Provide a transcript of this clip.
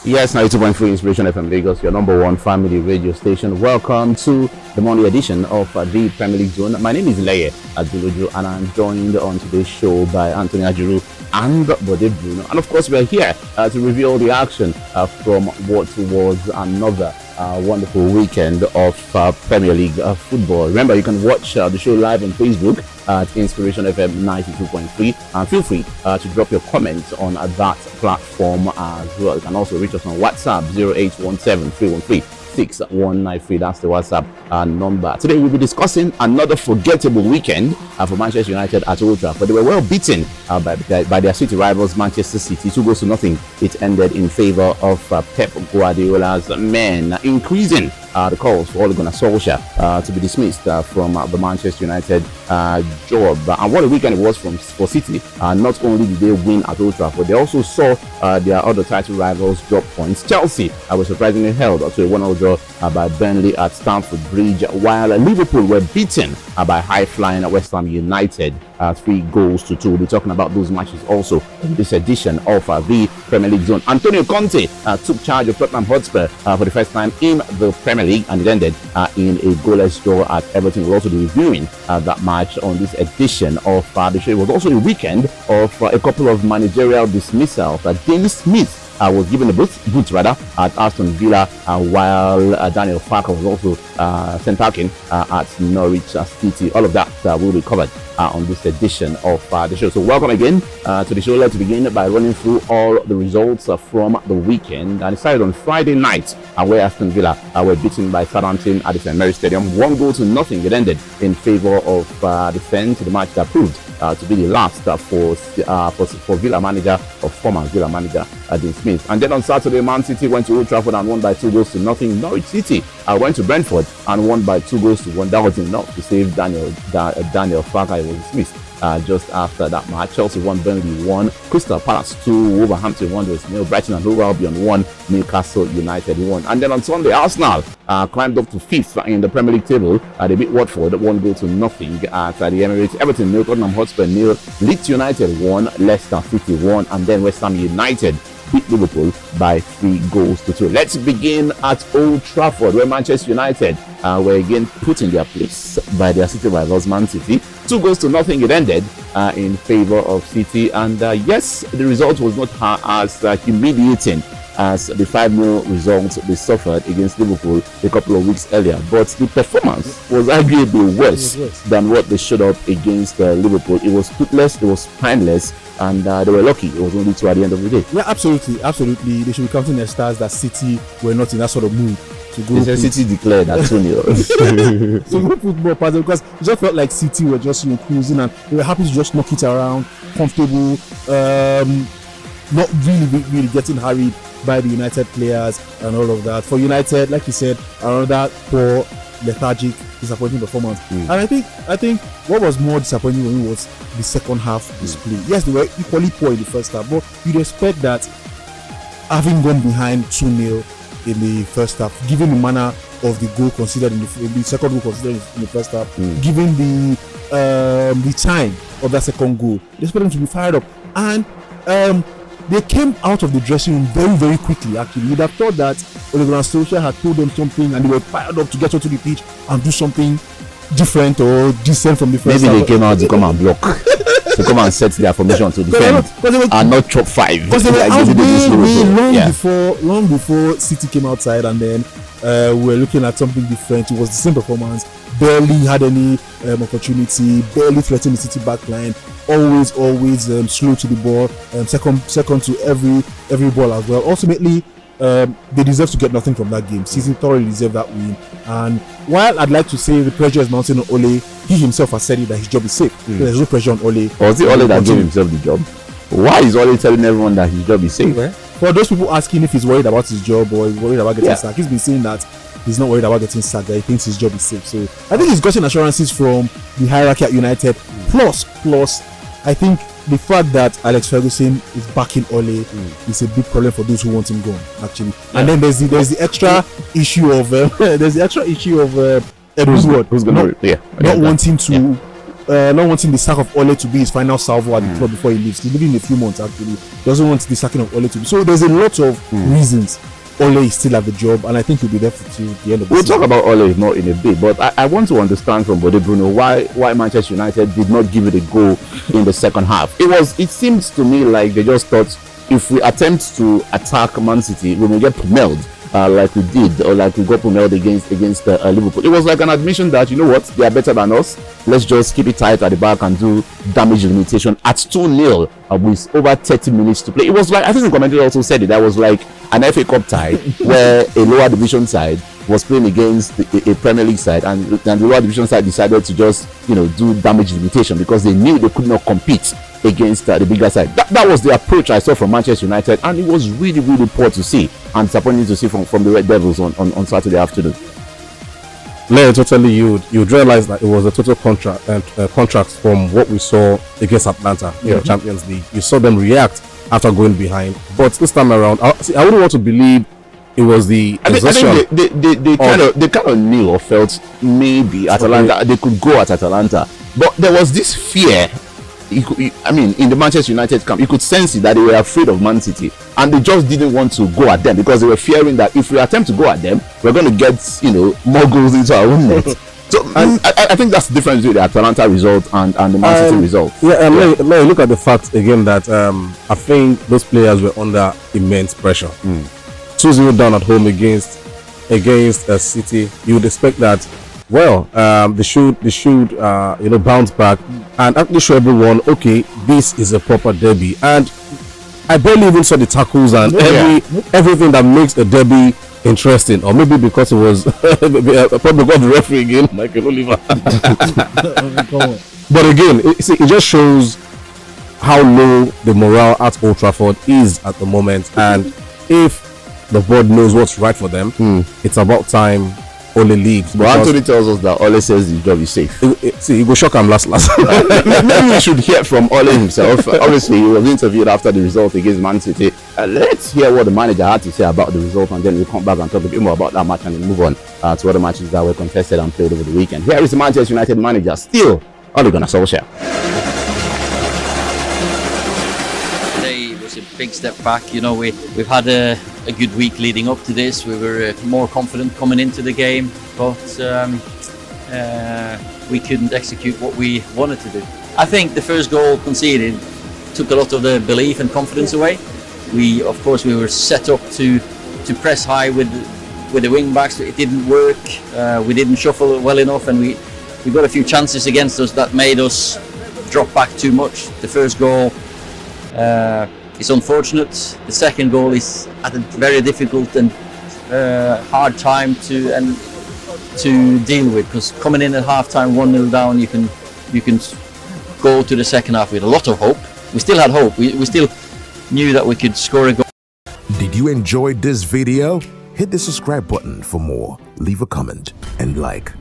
Yes, 92.3 Inspiration FM Lagos, your number one family radio station. Welcome to the morning edition of the Premier League Zone. My name is Leye Aduloju, and I'm joined on today's show by Anthony Ajuru and Bode Bruno. And of course, we're here to reveal the action from what was another wonderful weekend of Premier League football. Remember, you can watch the show live on Facebook at Inspiration FM 92.3, and feel free to drop your comments on that platform as well. You can also reach us on WhatsApp 0817-313-6193. That's the WhatsApp number. Today we'll be discussing another forgettable weekend for Manchester United at Old Trafford. They were well beaten by their city rivals Manchester City, 2-0. It ended in favor of Pep Guardiola's men, increasing the calls for Ole Gunnar Solskjaer to be dismissed from the Manchester United job. And what a weekend it was for City. Not only did they win at Old Trafford, they also saw their other title rivals drop points. Chelsea was surprisingly held to a 1-0 draw by Burnley at Stamford Bridge, while Liverpool were beaten by high-flying West Ham United 3-2. We'll be talking about those matches also in this edition of the Premier League Zone. Antonio Conte took charge of Tottenham Hotspur for the first time in the Premier League, and it ended in a goalless draw at Everton. We'll also be reviewing that match on this edition of the show. It was also a weekend of a couple of managerial dismissals. Dennis Smith was given a boot at Aston Villa, while Daniel Farke was also sent packing at Norwich City. All of that will be covered on this edition of the show. So welcome again to the show. Let's begin by running through all the results from the weekend. And it started on Friday night, where Aston Villa were beaten by Southampton at the St. Mary's Stadium, 1-0. It ended in favor of the Saints, the match that proved to be the last for Villa manager, or former Villa manager, Dean Smith. And then on Saturday, ManCity went to Old Trafford and won by 2-0. Norwich City went to Brentford and won by 2-1. That was enough to save Daniel Farke. Was dismissed just after that match. Chelsea won, Burnley 1, Crystal Palace 2, Wolverhampton 1-0, Brighton and Hove Albion 1, Newcastle United 1. And then on Sunday, Arsenal climbed up to 5th in the Premier League table. They beat Watford 1-0 at the Emirates. Everton 0, Tottenham Hotspur 0, Leeds United 1, Leicester City 1, and then West Ham United beat Liverpool by 3-2. Let's begin at Old Trafford, where Manchester United were again put in their place by their city rivals Man City. 2-0. It ended in favor of City, and yes, the result was not as humiliating as the 5-0 result they suffered against Liverpool a couple of weeks earlier, but the performance was arguably worse than what they showed up against Liverpool. It was toothless, it was spineless, and they were lucky it was only 2 at the end of the day. Yeah, absolutely. They should be counting their stars that City were not in that sort of mood to go. City declared that 2-0. So go football pattern, because it just felt like City were just cruising, and they were happy to just knock it around, comfortable, not really getting hurried by the United players and all of that. For United, like you said, another poor, lethargic, disappointing performance. And I think what was more disappointing for me was the second half display. Yes, they were equally poor in the first half, but you'd expect that, having gone behind 2-0 in the first half, given the manner of the goal considered in the second goal considered in the first half, given the time of that second goal, they expect them to be fired up. And they came out of the dressing room very, very quickly, actually. You'd have thought that Ole Gunnar Solskjaer had told them something and they were fired up to get onto the pitch and do something different or decent from the first half. Maybe they came out to come and block, to come and set their formation to defend and not chop 5. Because they were out long before City came outside, and then we were looking at something different. It was the same performance. Barely had any opportunity, barely threatened the City back line, always slow to the ball, second to every ball as well. Ultimately, they deserve to get nothing from that game. City thoroughly deserve that win. And while I'd like to say the pressure is mounting on Ole, he himself has said it that his job is safe. So there's no pressure on Ole. Or was it Ole that gave himself the job? Why is Ole telling everyone that his job is safe? For those people asking if he's worried about his job or he's worried about getting sacked, he's been saying that he's not worried about getting sacked, that he thinks his job is safe. So I think he's gotten assurances from the hierarchy at United. Plus, I think the fact that Alex Ferguson is backing Ole is a big problem for those who want him gone, actually. Yeah. And then there's the extra issue of Ed Woodward who's going not wanting to not wanting the sack of Ole to be his final salvo at the club before he leaves. He's leaving in a few months actually. He doesn't want the sacking of Ole to be. So there's a lot of reasons Ole is still at the job, and I think he'll be there till the end of the We'll season. talk about Ole more in a bit, but I want to understand from Bode Bruno why Manchester United did not give it a go in the second half. It seems to me like they just thought, if we attempt to attack ManCity, we may get pummeled like we did, or like we got pummeled against Liverpool. It was like an admission that, you know what, they are better than us. Let's just keep it tight at the back and do damage limitation at 2-0 with over 30 minutes to play. It was like, I think the commentator also said it, that was like an FA Cup tie where a lower division side was playing against a Premier League side, and the lower division side decided to just, you know, do damage limitation because they knew they could not compete against the bigger side. That was the approach I saw from Manchester United, and it was really, really poor to see and disappointing to see from the Red Devils on Saturday afternoon. No, totally. You'd realize that it was a total contrast from what we saw against Atlanta in the Champions League. You saw them react after going behind, but this time around, I wouldn't want to believe it was the exhaustion. I think they kind of knew or felt maybe Atalanta, they could go at Atalanta, but there was this fear. I mean, in the Manchester United camp, you could sense it that they were afraid of ManCity, and they just didn't want to go at them because they were fearing that if we attempt to go at them, we're going to get, you know, more goals into our own net. So I think that's the difference between the Atalanta result and the ManCity result. Let me look at the fact again that I think those players were under immense pressure. 2-0 down at home against City. You would expect that, well, they should you know, bounce back and actually show everyone, okay, this is a proper derby. And I barely even saw the tackles and everything that makes a derby interesting, or maybe because it was probably got the referee again, Michael Oliver. But again, it just shows how low the morale at Old Trafford is at the moment, and if the board knows what's right for them, it's about time Ole leaves. But Anthony tells us that Ole says the job is safe. See, he go shock him last. Maybe we should hear from Ole himself. Obviously, he was interviewed after the result against ManCity. Let's hear what the manager had to say about the result, and then we'll come back and talk a bit more about that match and then move on to other matches that were contested and played over the weekend. Here is the Manchester United manager, still Ole Gunnar Solskjaer. Today was a big step back. You know, we've had a good week leading up to this. We were more confident coming into the game, but we couldn't execute what we wanted to do. I think the first goal conceded took a lot of the belief and confidence away. Of course, we were set up to press high with the wing backs. It didn't work. We didn't shuffle it well enough, and we got a few chances against us that made us drop back too much. The first goal is unfortunate. The second goal is at a very difficult and hard time to deal with, because coming in at half-time 1-0 down, you can go to the second half with a lot of hope. We still had hope. We still knew that we could score a goal. Did you enjoy this video? Hit the subscribe button for more, leave a comment and like.